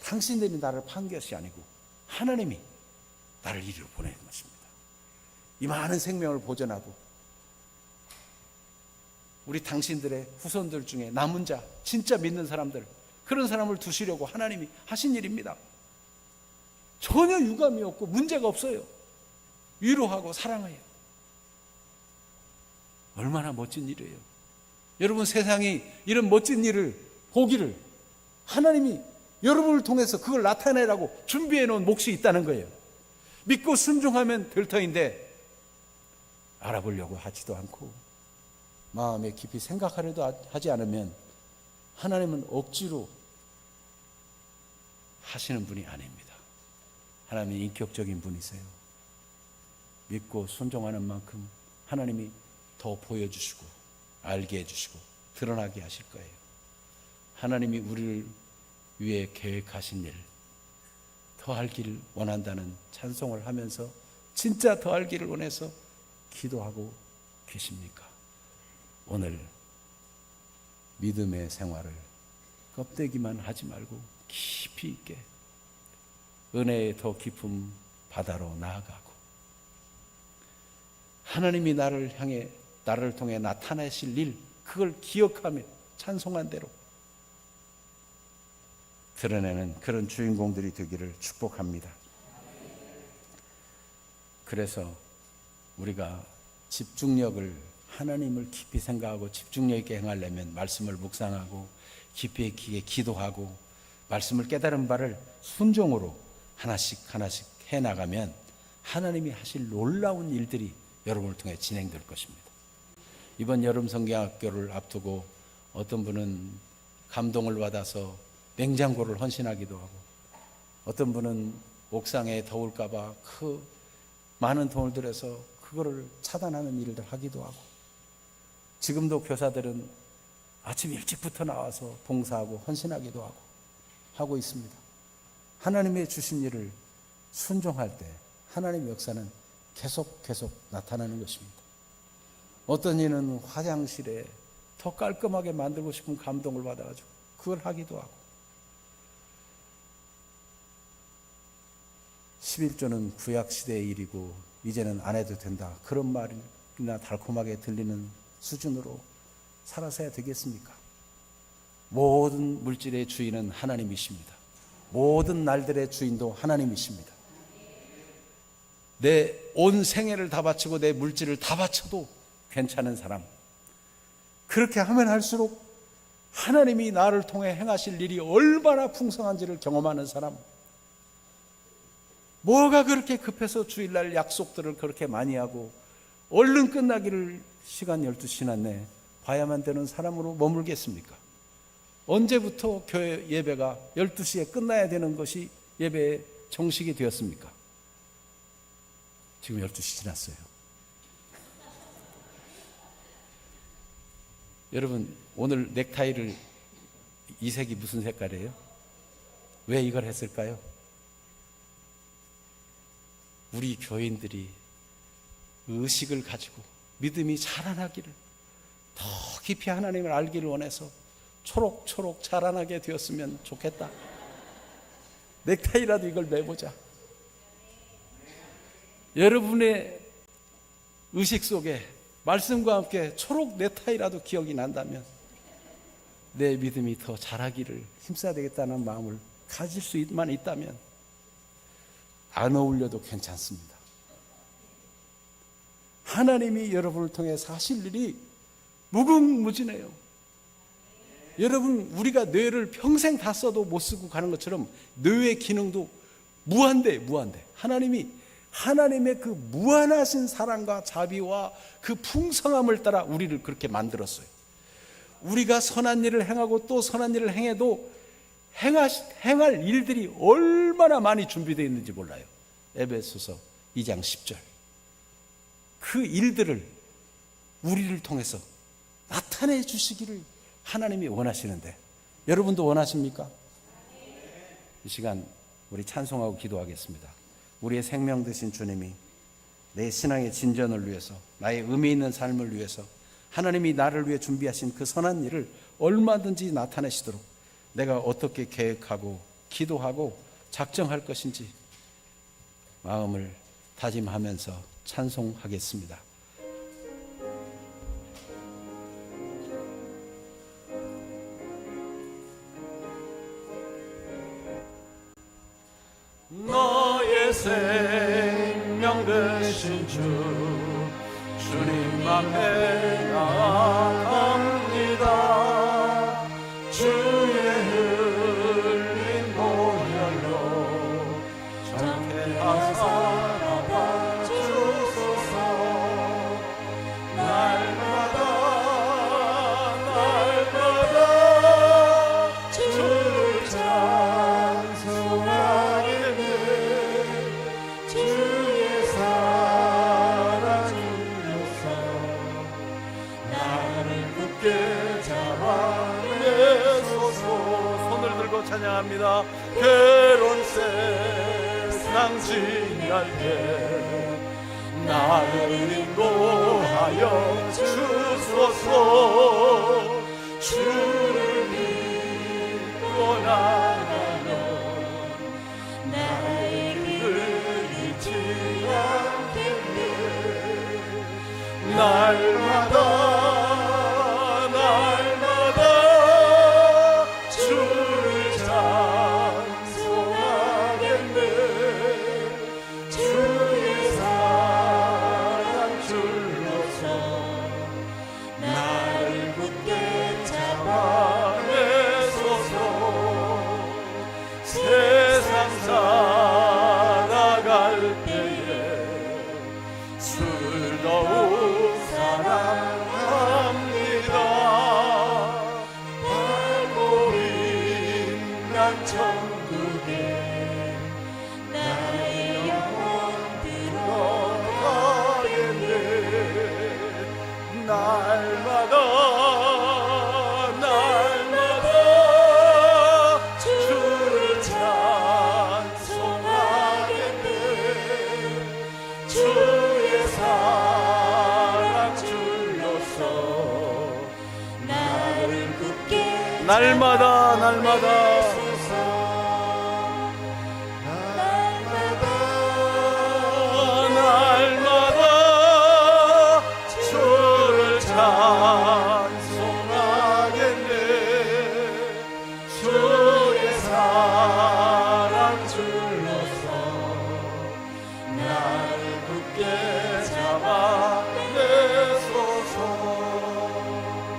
당신들이 나를 판 것이 아니고 하나님이 나를 이리로 보낸 것입니다. 이 많은 생명을 보존하고 우리 당신들의 후손들 중에 남은 자, 진짜 믿는 사람들, 그런 사람을 두시려고 하나님이 하신 일입니다. 전혀 유감이 없고 문제가 없어요. 위로하고 사랑해요. 얼마나 멋진 일이에요. 여러분, 세상이 이런 멋진 일을 보기를 하나님이 여러분을 통해서 그걸 나타내라고 준비해 놓은 몫이 있다는 거예요. 믿고 순종하면 될 터인데 알아보려고 하지도 않고 마음에 깊이 생각하려도 하지 않으면 하나님은 억지로 하시는 분이 아닙니다. 하나님은 인격적인 분이세요. 믿고 순종하는 만큼 하나님이 더 보여주시고 알게 해주시고 드러나게 하실 거예요. 하나님이 우리를 위해 계획하신 일 더 알기를 원한다는 찬송을 하면서 진짜 더 알기를 원해서 기도하고 계십니까? 오늘 믿음의 생활을 껍데기만 하지 말고 깊이 있게 은혜의 더 깊은 바다로 나아가고 하나님이 나를 향해 나를 통해 나타내실 일, 그걸 기억하며 찬송한 대로 드러내는 그런 주인공들이 되기를 축복합니다. 그래서 우리가 집중력을, 하나님을 깊이 생각하고 집중력 있게 행하려면 말씀을 묵상하고 깊이 있게 기도하고 말씀을 깨달은 바를 순종으로 하나씩 해나가면 하나님이 하실 놀라운 일들이 여러분을 통해 진행될 것입니다. 이번 여름 성경학교를 앞두고 어떤 분은 감동을 받아서 냉장고를 헌신하기도 하고 어떤 분은 옥상에 더울까봐 그 많은 돈을 들여서 그거를 차단하는 일을 하기도 하고 지금도 교사들은 아침 일찍부터 나와서 봉사하고 헌신하기도 하고 있습니다. 하나님의 주신 일을 순종할 때 하나님의 역사는 계속 나타나는 것입니다. 어떤 이는 화장실에 더 깔끔하게 만들고 싶은 감동을 받아가지고 그걸 하기도 하고 11조는 구약시대의 일이고 이제는 안 해도 된다, 그런 말이나 달콤하게 들리는 수준으로 살아서야 되겠습니까? 모든 물질의 주인은 하나님이십니다. 모든 날들의 주인도 하나님이십니다. 내 온 생애를 다 바치고 내 물질을 다 바쳐도 괜찮은 사람, 그렇게 하면 할수록 하나님이 나를 통해 행하실 일이 얼마나 풍성한지를 경험하는 사람, 뭐가 그렇게 급해서 주일날 약속들을 그렇게 많이 하고 얼른 끝나기를 시간 12시 지났네 봐야만 되는 사람으로 머물겠습니까? 언제부터 교회 예배가 12시에 끝나야 되는 것이 예배의 정식이 되었습니까? 지금 12시 지났어요. 여러분, 오늘 넥타이를 이 색이 무슨 색깔이에요? 왜 이걸 했을까요? 우리 교인들이 의식을 가지고 믿음이 자라나기를, 더 깊이 하나님을 알기를 원해서 초록초록 자라나게 되었으면 좋겠다. 넥타이라도 이걸 매보자. 여러분의 의식 속에 말씀과 함께 초록 넥타이라도 기억이 난다면 내 믿음이 더 자라기를 힘써야 되겠다는 마음을 가질 수만 있다면 안 어울려도 괜찮습니다. 하나님이 여러분을 통해 하실 일이 무궁무진해요. 여러분, 우리가 뇌를 평생 다 써도 못 쓰고 가는 것처럼 뇌의 기능도 무한대. 하나님의 그 무한하신 사랑과 자비와 그 풍성함을 따라 우리를 그렇게 만들었어요. 우리가 선한 일을 행하고 또 선한 일을 행해도 행할 일들이 얼마나 많이 준비되어 있는지 몰라요. 에베소서 2장 10절. 그 일들을 우리를 통해서 나타내 주시기를 하나님이 원하시는데 여러분도 원하십니까? 이 시간 우리 찬송하고 기도하겠습니다. 우리의 생명 되신 주님이 내 신앙의 진전을 위해서, 나의 의미 있는 삶을 위해서 하나님이 나를 위해 준비하신 그 선한 일을 얼마든지 나타내시도록 내가 어떻게 계획하고 기도하고 작정할 것인지 마음을 다짐하면서 찬송하겠습니다. 너의 생명 되신 주 주님만 나아갑니다. 주의 흘린 보혈로 정케 하사 주소서. 날마다 주를 찬송하겠네. 주의 사랑 주셔서 나를 굳게 잡아내소서. 손을 들고 찬양합니다. 괴로운 세상 지날 때 나를 인도하여 주소서. 주를 믿고 나가면 나의 길을 잃지 않겠네. 날마다 주를 찬송하겠네. 주의 사랑 줄로서 나를 굳게 잡아내소서. 세상 살아갈 때에 주를 더욱 사랑합니다. 발걸음 난 천국에 나의 영혼 들어가겠네. 날마다 주를 찬송하겠네. 주의 사랑 줄로서 나를 굳게 날마다 주를 찬송하겠네. 주의 사랑 줄로서 나를 굳게 잡아내소서.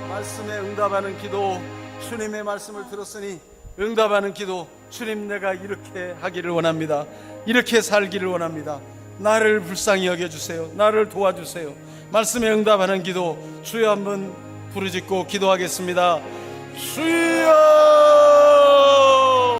말씀에 응답하는 기도, 주님의 말씀을 들었으니 응답하는 기도, 주님 내가 이렇게 하기를 원합니다. 이렇게 살기를 원합니다. 나를 불쌍히 여겨주세요. 나를 도와주세요. 말씀에 응답하는 기도, 주여 한번 부르짖고 기도하겠습니다. 주여